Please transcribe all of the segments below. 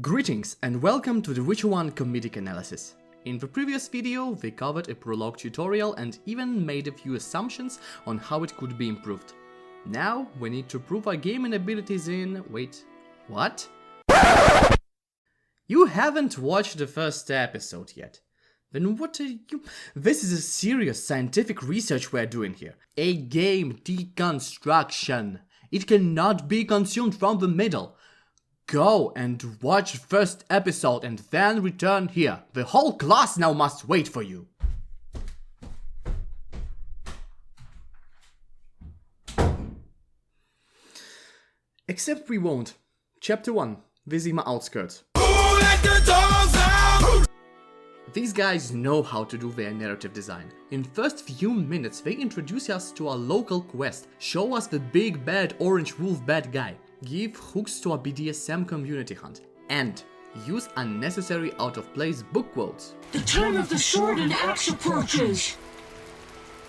Greetings and welcome to the Witcher 1 Comedic analysis. In the previous video we covered a prologue tutorial and even made a few assumptions on how it could be improved. Now we need to prove our gaming abilities in... wait, what? You haven't watched the first episode yet. Then what are you... This is a serious scientific research we're doing here. A game deconstruction. It cannot be consumed from the middle. Go and watch the first episode and then return here. The whole class now must wait for you. Except we won't. Chapter 1. Vizima Outskirts. These guys know how to do their narrative design. In first few minutes they introduce us to our local quest, show us the big bad orange wolf bad guy, give hooks to our BDSM community hunt, and use unnecessary out-of-place book quotes. The time of the sword and axe approaches.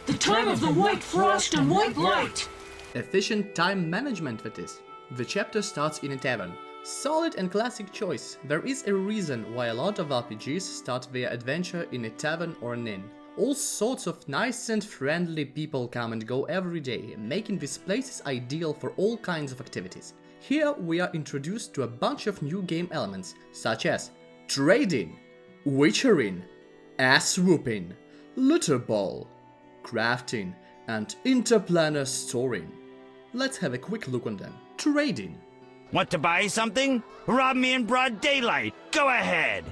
The time of the white frost and white light. Efficient time management, that is. The chapter starts in a tavern. Solid and classic choice. There is a reason why a lot of RPGs start their adventure in a tavern or an inn. All sorts of nice and friendly people come and go every day, making these places ideal for all kinds of activities. Here we are introduced to a bunch of new game elements, such as trading, witchering, ass whooping, litter ball, crafting, and interplanar storing. Let's have a quick look on them. Trading. Want to buy something? Rob me in broad daylight. Go ahead.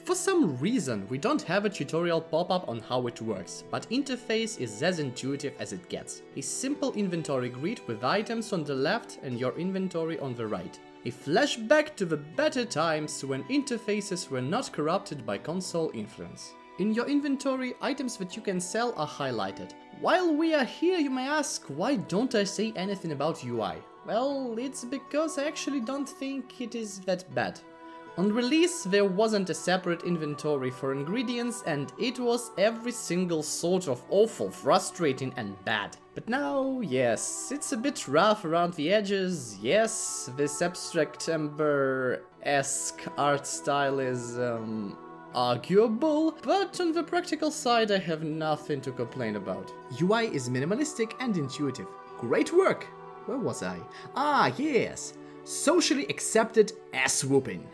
For some reason, we don't have a tutorial pop-up on how it works, but interface is as intuitive as it gets. A simple inventory grid with items on the left and your inventory on the right. A flashback to the better times when interfaces were not corrupted by console influence. In your inventory, items that you can sell are highlighted. While we are here, you may ask, why don't I say anything about UI? Well, it's because I actually don't think it is that bad. On release, there wasn't a separate inventory for ingredients and it was every single sort of awful, frustrating and bad. But now, yes, it's a bit rough around the edges, yes, this abstract Ember-esque art style is, arguable, but on the practical side I have nothing to complain about. UI is minimalistic and intuitive. Great work! Where was I? Ah, yes! Socially accepted ass whooping.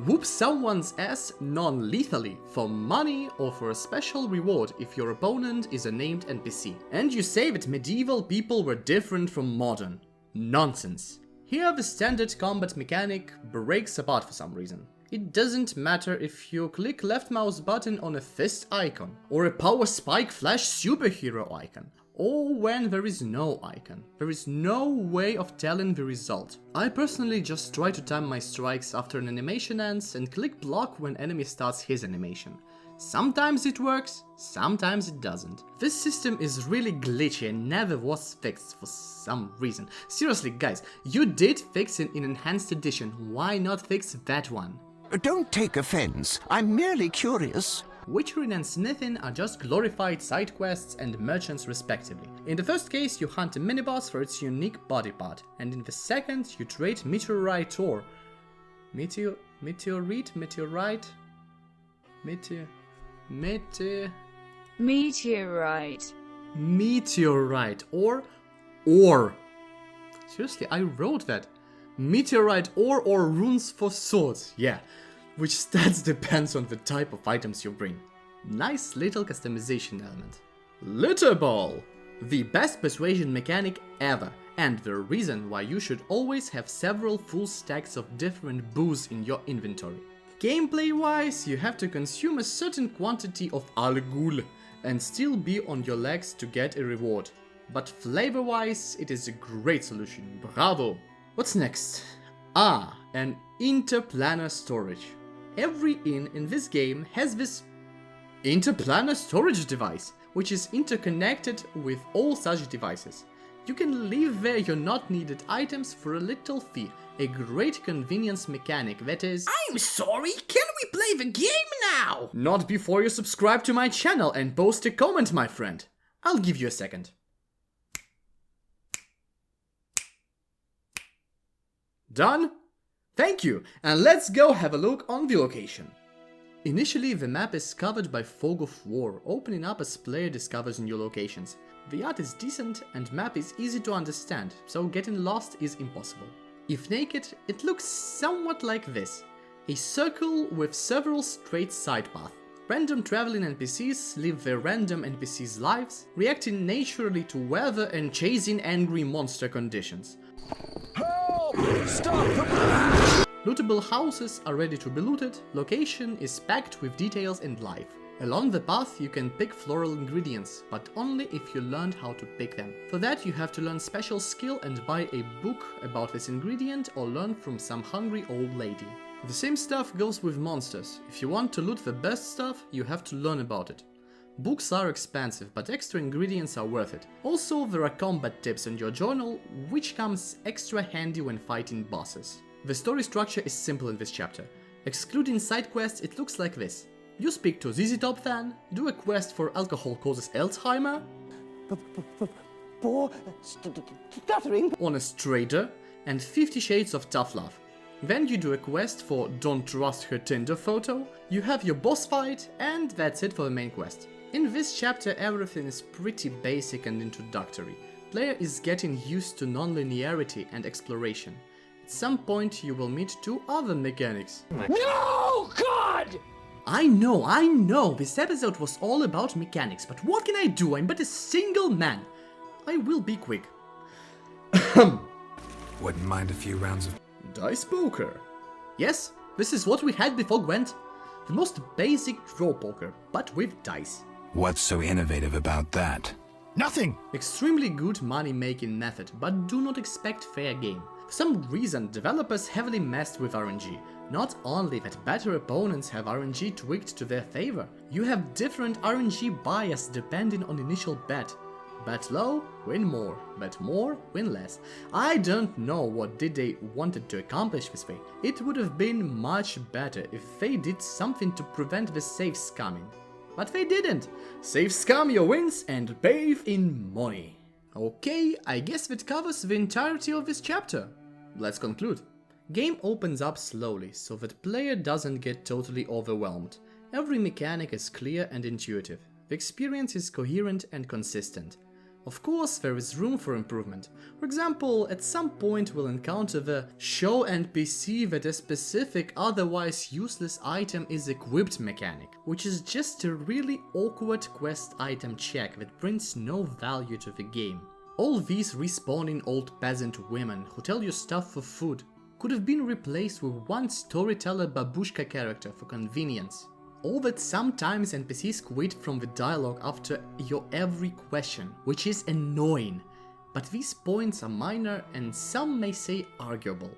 Whoop someone's ass non-lethally for money or for a special reward if your opponent is a named NPC. And you say that medieval people were different from modern. Nonsense. Here the standard combat mechanic breaks apart for some reason. It doesn't matter if you click left mouse button on a fist icon, or a power spike flash superhero icon, or when there is no icon. There is no way of telling the result. I personally just try to time my strikes after an animation ends and click block when enemy starts his animation. Sometimes it works, sometimes it doesn't. This system is really glitchy and never was fixed for some reason. Seriously guys, you did fix it in Enhanced Edition, why not fix that one? Don't take offense, I'm merely curious. Witchering and smithing are just glorified side quests and merchants respectively. In the first case you hunt a miniboss for its unique body part, and in the second you trade meteorite ore. Meteorite or ore. Seriously, I wrote that. Meteorite ore or runes for swords, yeah. Which stats depends on the type of items you bring. Nice little customization element. Litter ball! The best persuasion mechanic ever, and the reason why you should always have several full stacks of different booze in your inventory. Gameplay wise, you have to consume a certain quantity of Algul and still be on your legs to get a reward. But flavor wise, it is a great solution, bravo! What's next? Ah, an interplanar storage. Every inn in this game has this interplanar storage device, which is interconnected with all such devices. You can leave there your not needed items for a little fee, a great convenience mechanic that is... I'm sorry, can we play the game now? Not before you subscribe to my channel and post a comment, my friend. I'll give you a second. Done? Thank you, and let's go have a look on the location. Initially, the map is covered by fog of war, opening up as player discovers new locations. The art is decent and map is easy to understand, so getting lost is impossible. If naked, it looks somewhat like this. A circle with several straight side paths. Random traveling NPCs live their random NPCs' lives, reacting naturally to weather and chasing angry monster conditions. Help! Stop! Lootable houses are ready to be looted, location is packed with details and life. Along the path you can pick floral ingredients, but only if you learned how to pick them. For that you have to learn special skill and buy a book about this ingredient or learn from some hungry old lady. The same stuff goes with monsters. If you want to loot the best stuff, you have to learn about it. Books are expensive, but extra ingredients are worth it. Also, there are combat tips in your journal, which comes extra handy when fighting bosses. The story structure is simple in this chapter. Excluding side quests, it looks like this. You speak to ZZ Top fan, do a quest for alcohol causes Alzheimer, stuttering, honest trader, and 50 Shades of Tough Love. Then you do a quest for Don't Trust Her Tinder photo, you have your boss fight, and that's it for the main quest. In this chapter everything is pretty basic and introductory. Player is getting used to non-linearity and exploration. At some point you will meet two other mechanics. No! God! I know, this episode was all about mechanics, but what can I do? I'm but a single man. I will be quick. Wouldn't mind a few rounds of Dice poker. Yes, this is what we had before Gwent. The most basic draw poker, but with dice. What's so innovative about that? Nothing! Extremely good money-making method, but do not expect fair game. For some reason, developers heavily messed with RNG. Not only that better opponents have RNG tweaked to their favor, you have different RNG bias depending on initial bet. Bet low, win more. Bet more, win less. I don't know what did they wanted to accomplish this way. It would have been much better if they did something to prevent the save scamming. But they didn't. Save scam your wins and bathe in money. Okay, I guess that covers the entirety of this chapter. Let's conclude. Game opens up slowly, so that player doesn't get totally overwhelmed. Every mechanic is clear and intuitive. The experience is coherent and consistent. Of course, there is room for improvement. For example, at some point we'll encounter the show NPC that a specific otherwise useless item is equipped mechanic, which is just a really awkward quest item check that brings no value to the game. All these respawning old peasant women who tell you stuff for food could have been replaced with one storyteller babushka character for convenience. Or that sometimes NPCs quit from the dialogue after your every question, which is annoying. But these points are minor and some may say arguable.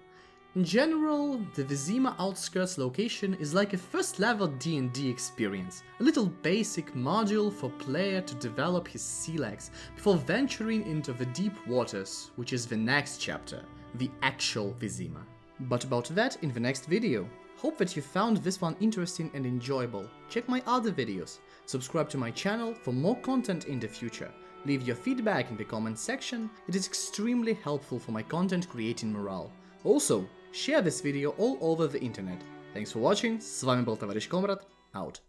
In general, the Vizima Outskirts location is like a first level D&D experience, a little basic module for player to develop his sea legs before venturing into the deep waters, which is the next chapter, the actual Vizima. But about that in the next video. Hope that you found this one interesting and enjoyable. Check my other videos, subscribe to my channel for more content in the future. Leave your feedback in the comment section, it is extremely helpful for my content creating morale. Also, share this video all over the internet. Thanks for watching, с вами был товарищ Комрад, out.